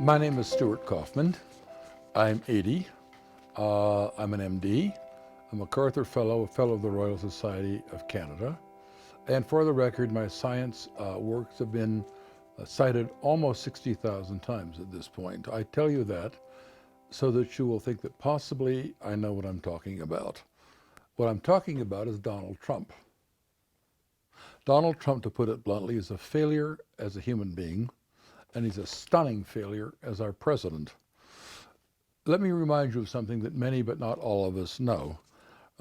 My name is Stuart Kauffman. I'm 80. I'm an MD. I'm a MacArthur Fellow, a Fellow of the Royal Society of Canada. And for the record, my science works have been cited almost 60,000 times at this point. I tell you that so that you will think that possibly I know what I'm talking about. What I'm talking about is Donald Trump. Donald Trump, to put it bluntly, is a failure as a human being, and he's a stunning failure as our president. Let me remind you of something that many but not all of us know.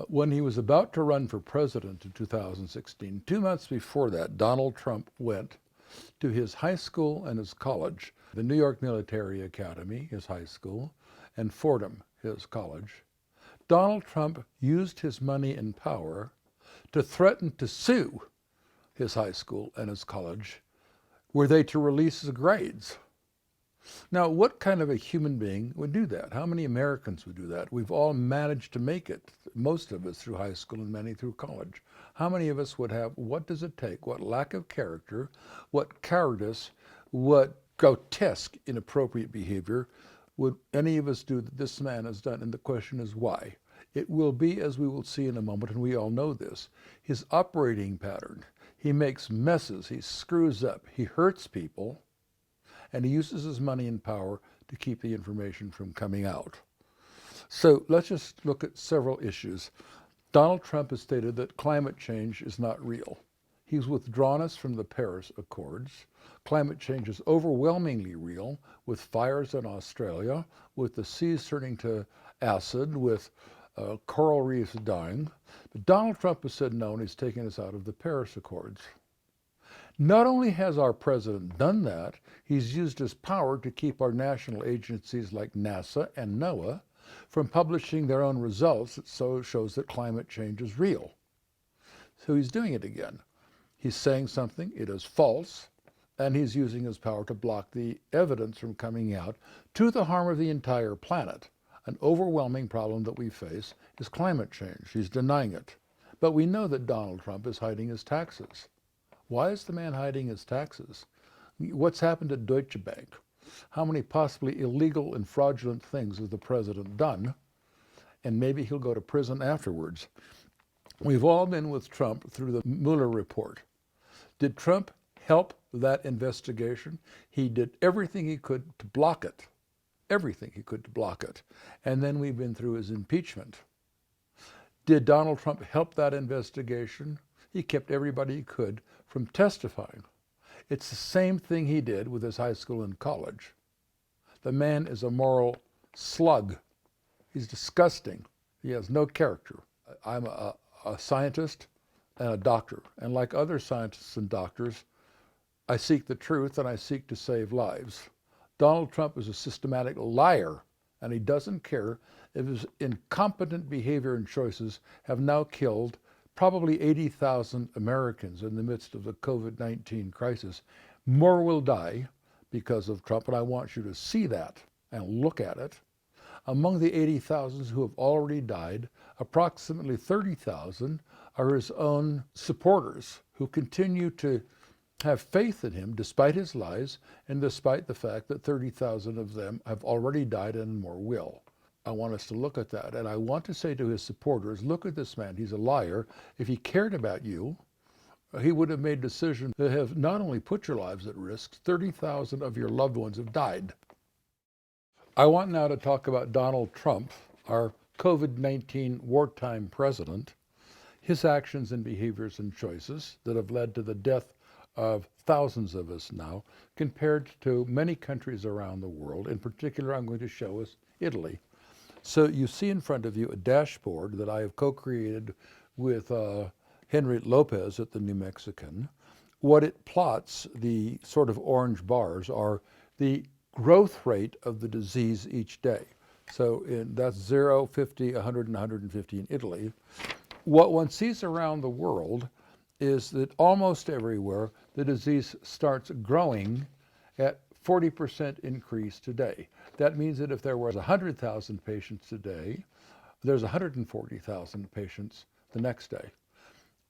When he was about to run for president in 2016, 2 months before that, Donald Trump went to his high school and his college, the New York Military Academy, his high school, and Fordham, his college. Donald Trump used his money and power to threaten to sue his high school and his college were they to release his grades. Now, what kind of a human being would do that? How many Americans would do that? We've all managed to make it, most of us through high school and many through college. How many of us would have, what does it take? What lack of character, what cowardice, what grotesque, inappropriate behavior would any of us do that this man has done? And the question is why? It will be, as we will see in a moment, and we all know this, his operating pattern. He makes messes, he screws up, he hurts people, and he uses his money and power to keep the information from coming out. So let's just look at several issues. Donald Trump has stated that climate change is not real. He's withdrawn us from the Paris Accords. Climate change is overwhelmingly real, with fires in Australia, with the seas turning to acid, with coral reefs dying. But Donald Trump has said no, and he's taken us out of the Paris Accords. Not only has our president done that, he's used his power to keep our national agencies like NASA and NOAA from publishing their own results that shows that climate change is real. So he's doing it again. He's saying something, it is false, and he's using his power to block the evidence from coming out to the harm of the entire planet. An overwhelming problem that we face is climate change. He's denying it. But we know that Donald Trump is hiding his taxes. Why is the man hiding his taxes? What's happened at Deutsche Bank? How many possibly illegal and fraudulent things has the president done? And maybe he'll go to prison afterwards. We've all been with Trump through the Mueller report. Did Trump help that investigation? He did everything he could to block it. Everything he could to block it. And then we've been through his impeachment. Did Donald Trump help that investigation? He kept everybody he could from testifying. It's the same thing he did with his high school and college. The man is a moral slug. He's disgusting. He has no character. I'm a scientist and a doctor. And like other scientists and doctors, I seek the truth and I seek to save lives. Donald Trump is a systematic liar, and he doesn't care if his incompetent behavior and choices have now killed probably 80,000 Americans in the midst of the COVID-19 crisis. More will die because of Trump, and I want you to see that and look at it. Among the 80,000 who have already died, approximately 30,000 are his own supporters who continue to have faith in him despite his lies and despite the fact that 30,000 of them have already died and more will. I want us to look at that. And I want to say to his supporters, look at this man. He's a liar. If he cared about you, he would have made decisions that have not only put your lives at risk, 30,000 of your loved ones have died. I want now to talk about Donald Trump, our COVID-19 wartime president, his actions and behaviors and choices that have led to the death of thousands of us now, compared to many countries around the world. In particular, I'm going to show us Italy. So you see in front of you a dashboard that I have co-created with Henry Lopez at the New Mexican. What it plots, the sort of orange bars, are the growth rate of the disease each day. So that's 0, 50, 100, and 150 in Italy. What one sees around the world is that almost everywhere the disease starts growing at 40% increase today. That means that if there was 100,000 patients today, there's 140,000 patients the next day.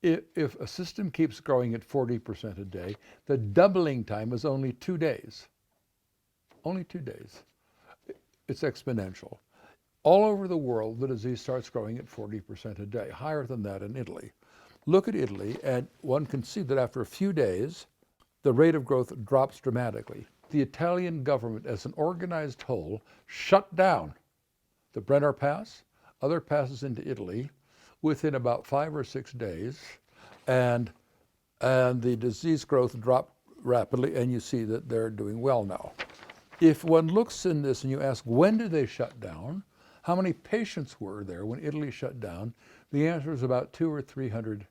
If a system keeps growing at 40% a day, the doubling time is only 2 days. Only 2 days. It's exponential. All over the world, the disease starts growing at 40% a day, higher than that in Italy. Look at Italy, and one can see that after a few days, the rate of growth drops dramatically. The Italian government, as an organized whole, shut down the Brenner Pass, other passes into Italy, within about 5 or 6 days, and the disease growth dropped rapidly, and you see that they're doing well now. If one looks in this and you ask, when did they shut down? How many patients were there when Italy shut down? The answer is about 200 or 300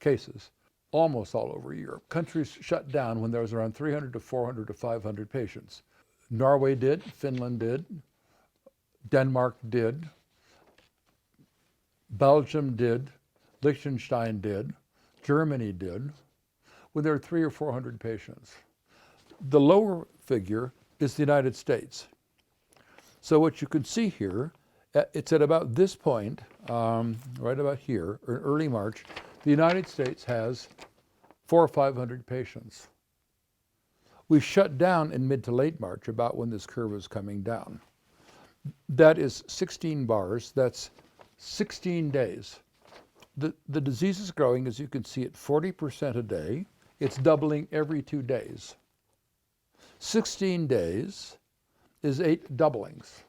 cases, almost all over Europe. Countries shut down when there was around 300 to 400 to 500 patients. Norway did, Finland did, Denmark did, Belgium did, Liechtenstein did, Germany did, when there were 300 or 400 patients. The lower figure is the United States. So what you can see here, it's at about this point, right about here, or early March, the United States has 400 or 500 patients. We shut down in mid to late March, about when this curve is coming down. That is 16 bars, that's 16 days. The disease is growing, as you can see, at 40% a day. It's doubling every 2 days. 16 days is 8 doublings.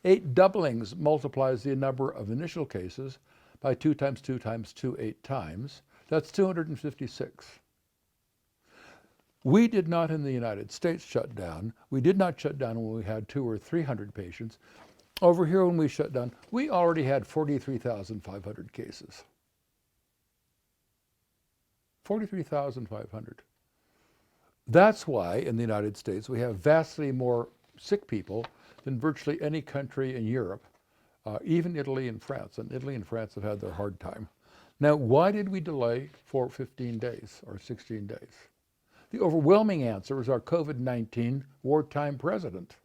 8 doublings multiplies the number of initial cases by 2 times 2 times 2, 8 times. That's 256. We did not in the United States shut down. We did not shut down when we had 200 or 300 patients. Over here when we shut down, we already had 43,500 cases. 43,500. That's why in the United States we have vastly more sick people than virtually any country in Europe, even Italy and France. And Italy and France have had their hard time. Now, why did we delay for 15 days or 16 days? The overwhelming answer is our COVID-19 wartime president.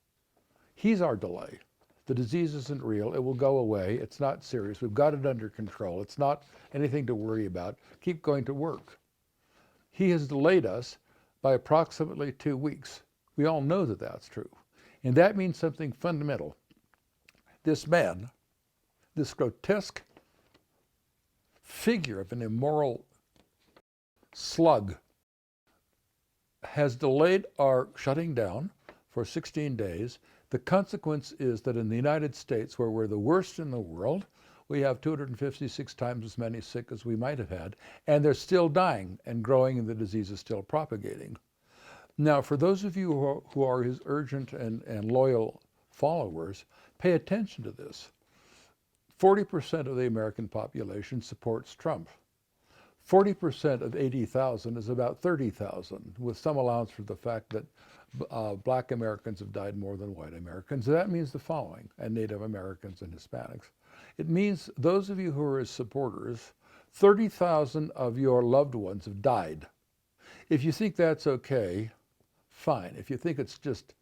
He's our delay. The disease isn't real. It will go away. It's not serious. We've got it under control. It's not anything to worry about. Keep going to work. He has delayed us by approximately 2 weeks. We all know that that's true. And that means something fundamental. This man, this grotesque figure of an immoral slug, has delayed our shutting down for 16 days. The consequence is that in the United States, where we're the worst in the world, we have 256 times as many sick as we might have had, and they're still dying and growing, and the disease is still propagating. Now, for those of you who are his urgent and loyal followers, pay attention to this. 40% of the American population supports Trump. 40% of 80,000 is about 30,000, with some allowance for the fact that black Americans have died more than white Americans. That means the following, and Native Americans and Hispanics. It means those of you who are his supporters, 30,000 of your loved ones have died. If you think that's okay, fine. If you think it's just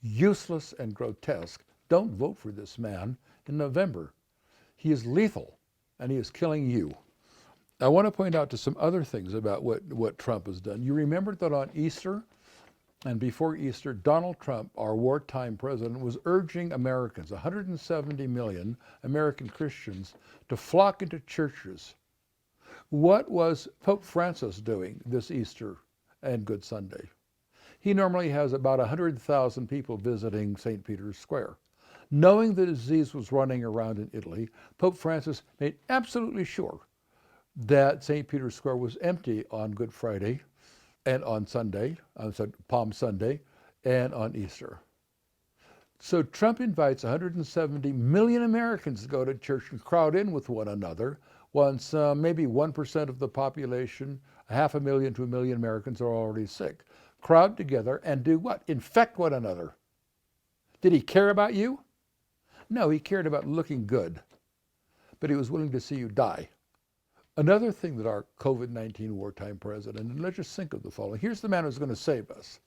useless and grotesque, don't vote for this man in November. He is lethal, and he is killing you. I want to point out to some other things about what Trump has done. You remember that on Easter and before Easter, Donald Trump, our wartime president, was urging Americans, 170 million American Christians, to flock into churches. What was Pope Francis doing this Easter and Good Sunday? He normally has about 100,000 people visiting St. Peter's Square. Knowing the disease was running around in Italy, Pope Francis made absolutely sure that St. Peter's Square was empty on Good Friday and on Sunday, Palm Sunday, and on Easter. So Trump invites 170 million Americans to go to church and crowd in with one another, once maybe 1% of the population, 500,000 to 1 million Americans are already sick. Crowd together and do what? Infect one another. Did he care about you? No, he cared about looking good, but he was willing to see you die. Another thing that our COVID-19 wartime president, and let's just think of the following. Here's the man who's going to save us.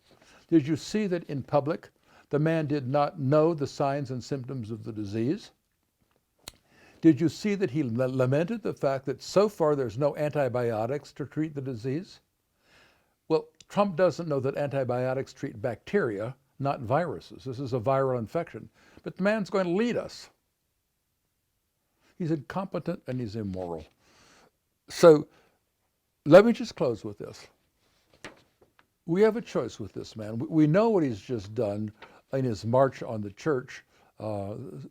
Did you see that in public, the man did not know the signs and symptoms of the disease? Did you see that he lamented the fact that so far there's no antibiotics to treat the disease? Well, Trump doesn't know that antibiotics treat bacteria, not viruses. This is a viral infection. But the man's going to lead us. He's incompetent and he's immoral. So let me just close with this. We have a choice with this man. We know what he's just done in his march on the church,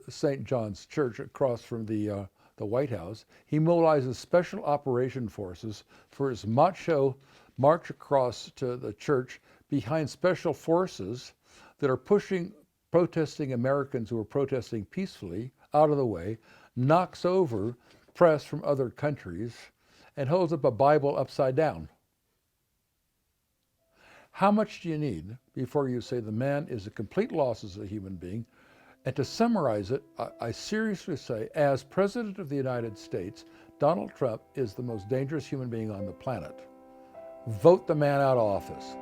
St. John's Church across from the White House. He mobilizes special operation forces for his macho march across to the church behind special forces that are pushing protesting Americans who are protesting peacefully out of the way, knocks over press from other countries, and holds up a Bible upside down. How much do you need before you say the man is a complete loss as a human being? And to summarize it, I seriously say, as President of the United States, Donald Trump is the most dangerous human being on the planet. Vote the man out of office.